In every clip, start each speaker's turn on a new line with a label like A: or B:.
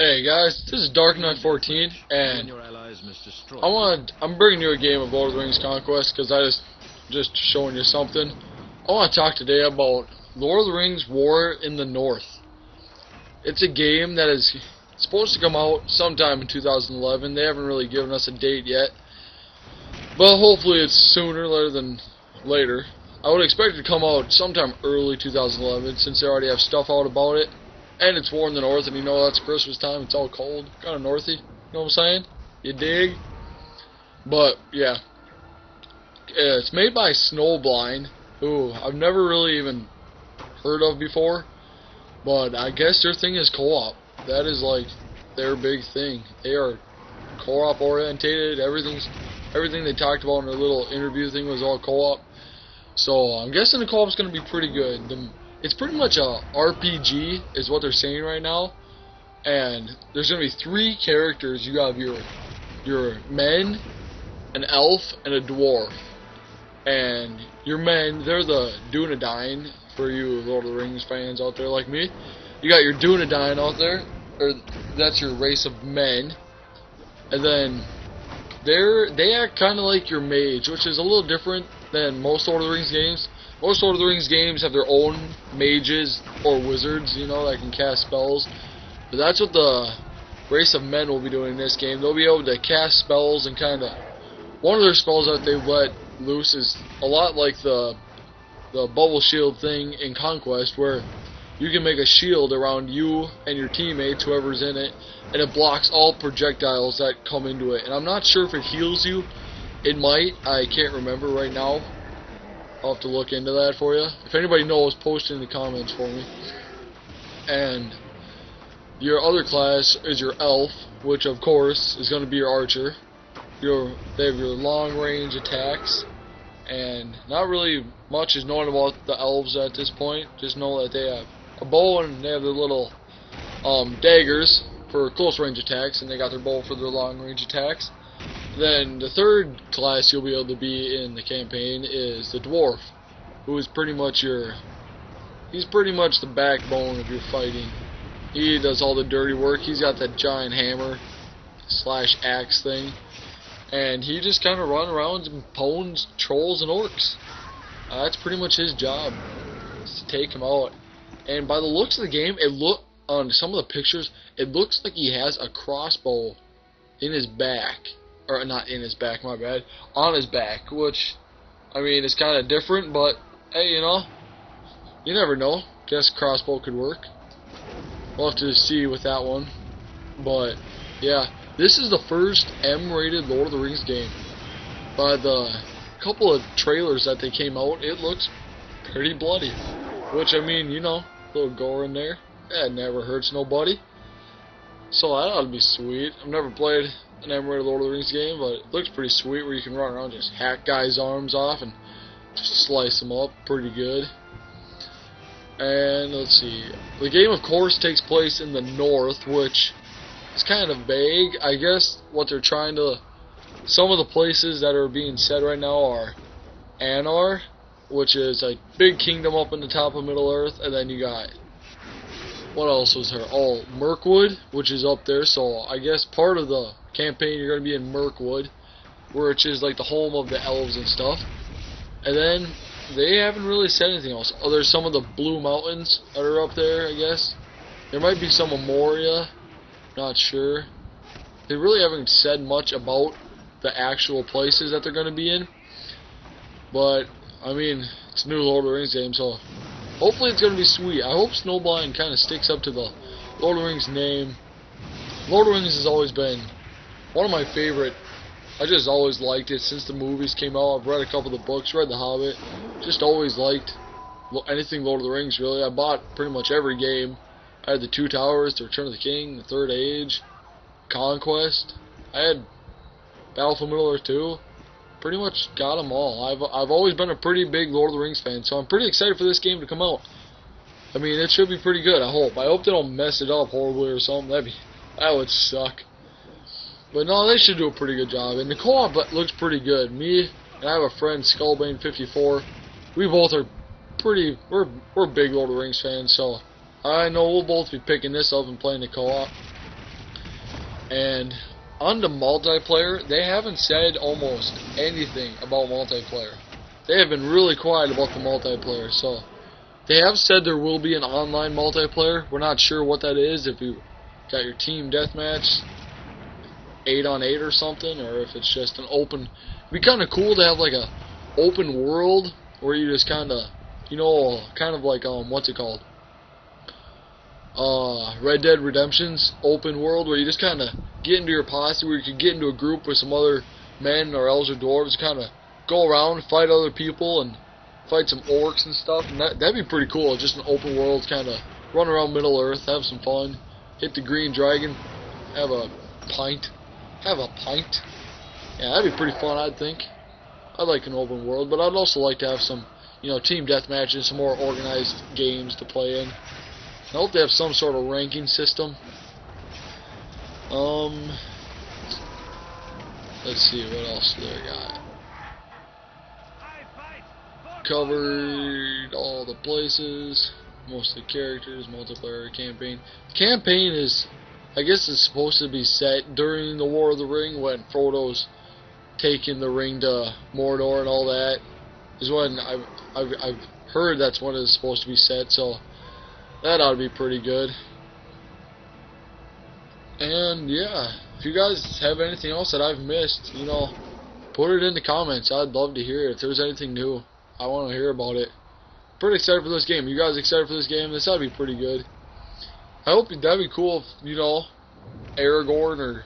A: Hey guys, this is Dark Knight 14, and
B: Your allies must destroy.
A: I'm bringing you a game of Lord of the Rings Conquest because I just showing you something. I want to talk today about Lord of the Rings War in the North. It's a game that is supposed to come out sometime in 2011. They haven't really given us a date yet, but hopefully it's sooner rather than later. I would expect it to come out sometime early 2011 since they already have stuff out about it. And it's war in the north, and you know that's Christmas time, it's all cold, kind of northy, you know what I'm saying? You dig? But, yeah. It's made by Snowblind, who I've never really even heard of before, but I guess their thing is co-op. That is, like, their big thing. They are co-op orientated, everything they talked about in their little interview thing was all co-op. So, I'm guessing the co-op's going to be pretty good. It's pretty much a RPG is what they're saying right now, and there's gonna be 3 characters. You have your men, an elf, and a dwarf. And your men, they're the Dunedain for you Lord of the Rings fans out there like me. You got your Dunedain out there, or that's your race of men, and then they act kind of like your mage, which is a little different than most Lord of the Rings games. Most Lord of the Rings games have their own mages or wizards, you know, that can cast spells. But that's what the race of men will be doing in this game. They'll be able to cast spells and kind of... One of their spells that they've let loose is a lot like the bubble shield thing in Conquest, where you can make a shield around you and your teammates, whoever's in it, and it blocks all projectiles that come into it. And I'm not sure if it heals you. It might. I can't remember right now. I'll have to look into that for you. If anybody knows, post in the comments for me. And your other class is your elf, which of course is going to be your archer. They have your long range attacks, and not really much is known about the elves at this point. Just know that they have a bow and they have their little daggers for close range attacks, and they got their bow for their long range attacks. Then the third class you'll be able to be in the campaign is the dwarf, who is pretty much he's pretty much the backbone of your fighting. He does all the dirty work. He's got that giant hammer / axe thing, and he just kind of runs around and pones trolls and orcs. That's pretty much his job, is to take him out. And by the looks of the game, on some of the pictures, it looks like he has a crossbow in his back. Or not in his back, my bad. On his back, which, I mean, is kind of different, but, hey, you know, you never know. Guess crossbow could work. We'll have to see with that one. But, yeah, this is the first M-rated Lord of the Rings game. By the couple of trailers that they came out, it looks pretty bloody. Which, I mean, you know, a little gore in there. That never hurts nobody. So that ought to be sweet. I've never played an M-rated Lord of the Rings game, but it looks pretty sweet where you can run around and just hack guys' arms off and just slice them up pretty good. And let's see. The game, of course, takes place in the north, which is kind of vague. I guess what they're trying to... Some of the places that are being said right now are Anar, which is a big kingdom up in the top of Middle-earth, and then you got... What else was there? Oh, Mirkwood, which is up there, so I guess part of the campaign you're going to be in Mirkwood, which is like the home of the elves and stuff. And then they haven't really said anything else. Oh, there's some of the Blue Mountains that are up there, I guess. There might be some of Moria, not sure. They really haven't said much about the actual places that they're going to be in. But, I mean, it's a new Lord of the Rings game, so hopefully it's going to be sweet. I hope Snowblind kind of sticks up to the Lord of the Rings name. Lord of the Rings has always been one of my favorite. I just always liked it since the movies came out. I've read a couple of the books, read The Hobbit. Just always liked anything Lord of the Rings, really. I bought pretty much every game. I had the Two Towers, the Return of the King, the Third Age, Conquest. I had Battle for Middle-earth 2. Pretty much got them all. I've always been a pretty big Lord of the Rings fan, so I'm pretty excited for this game to come out. I mean, it should be pretty good, I hope. I hope they don't mess it up horribly or something. That would suck. But no, they should do a pretty good job. And the co-op looks pretty good. Me and I have a friend, Skullbane54. We both are we're big Lord of the Rings fans, so I know we'll both be picking this up and playing the co-op. And on the multiplayer, they haven't said almost anything about multiplayer. They have been really quiet about the multiplayer. So they have said there will be an online multiplayer. We're not sure what that is. If you got your team deathmatch 8-on-8 or something, or if it's just an open. It'd be kind of cool to have like a open world where you just kind of, you know, kind of like what's it called? Red Dead Redemption's open world, where you just kind of get into your posse, where you could get into a group with some other men or elves or dwarves, kind of go around, fight other people, and fight some orcs and stuff. And that'd be pretty cool. Just an open world, kind of run around Middle Earth, have some fun, hit the green dragon, have a pint. Yeah, that'd be pretty fun, I'd think. I'd like an open world, but I'd also like to have some, you know, team deathmatches, some more organized games to play in. I hope they have some sort of ranking system. Let's see, what else do they got? Covered all the places, most of the characters, multiplayer, campaign. The campaign is, I guess it's supposed to be set during the War of the Ring, when Frodo's taking the ring to Mordor and all that. Is when I've heard that's when it's supposed to be set, so that ought to be pretty good. And yeah, if you guys have anything else that I've missed, you know, put it in the comments. I'd love to hear it. If there's anything new, I want to hear about it. Pretty excited for this game. You guys excited for this game? This ought to be pretty good. I hope that'd be cool if, you know, Aragorn or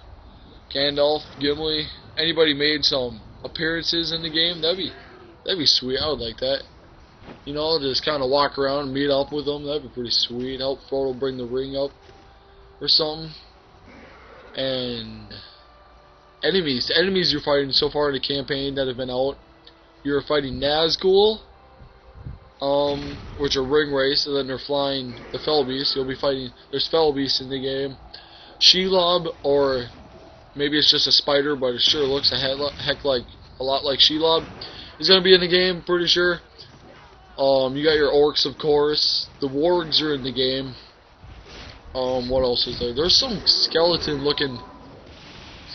A: Gandalf, Gimli, anybody made some appearances in the game. That'd be sweet. I would like that. You know, just kind of walk around and meet up with them. That'd be pretty sweet. Help Frodo bring the ring up or something. And enemies. The enemies you're fighting so far in the campaign that have been out. You're fighting Nazgul, which are ring race, and then they're flying the Fell Beast. You'll be fighting. There's Fell Beasts in the game. Shelob, or maybe it's just a spider, but it sure looks a lot like Shelob, is gonna be in the game. Pretty sure. You got your orcs, of course. The wargs are in the game. What else is there? There's some skeleton-looking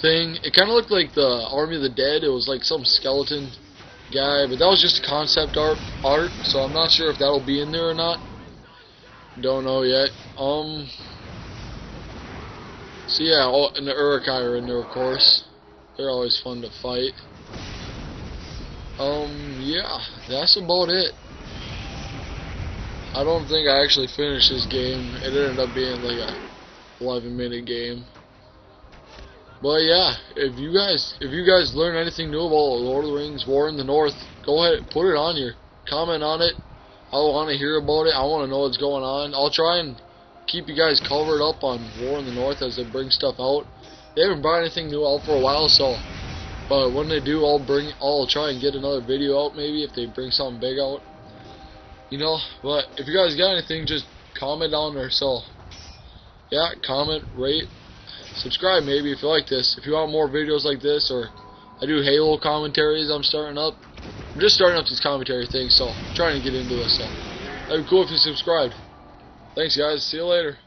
A: thing. It kind of looked like the Army of the Dead. It was like some skeleton guy, but that was just concept art, so I'm not sure if that'll be in there or not. Don't know yet. So yeah, and the Uruk-hai are in there, of course. They're always fun to fight. Yeah, that's about it. I don't think I actually finished this game. It ended up being like a 11-minute game. But yeah, if you guys learn anything new about Lord of the Rings War in the North, go ahead, put it on here. Comment on it. I want to hear about it. I want to know what's going on. I'll try and keep you guys covered up on War in the North as they bring stuff out. They haven't brought anything new out for a while, so but when they do, I'll try and get another video out maybe if they bring something big out. You know, but if you guys got anything, just comment down there. So yeah, comment, rate, subscribe maybe if you like this. If you want more videos like this, or I do Halo commentaries, I'm just starting up these commentary things, so I'm trying to get into this, so that'd be cool if you subscribed. Thanks guys, see you later.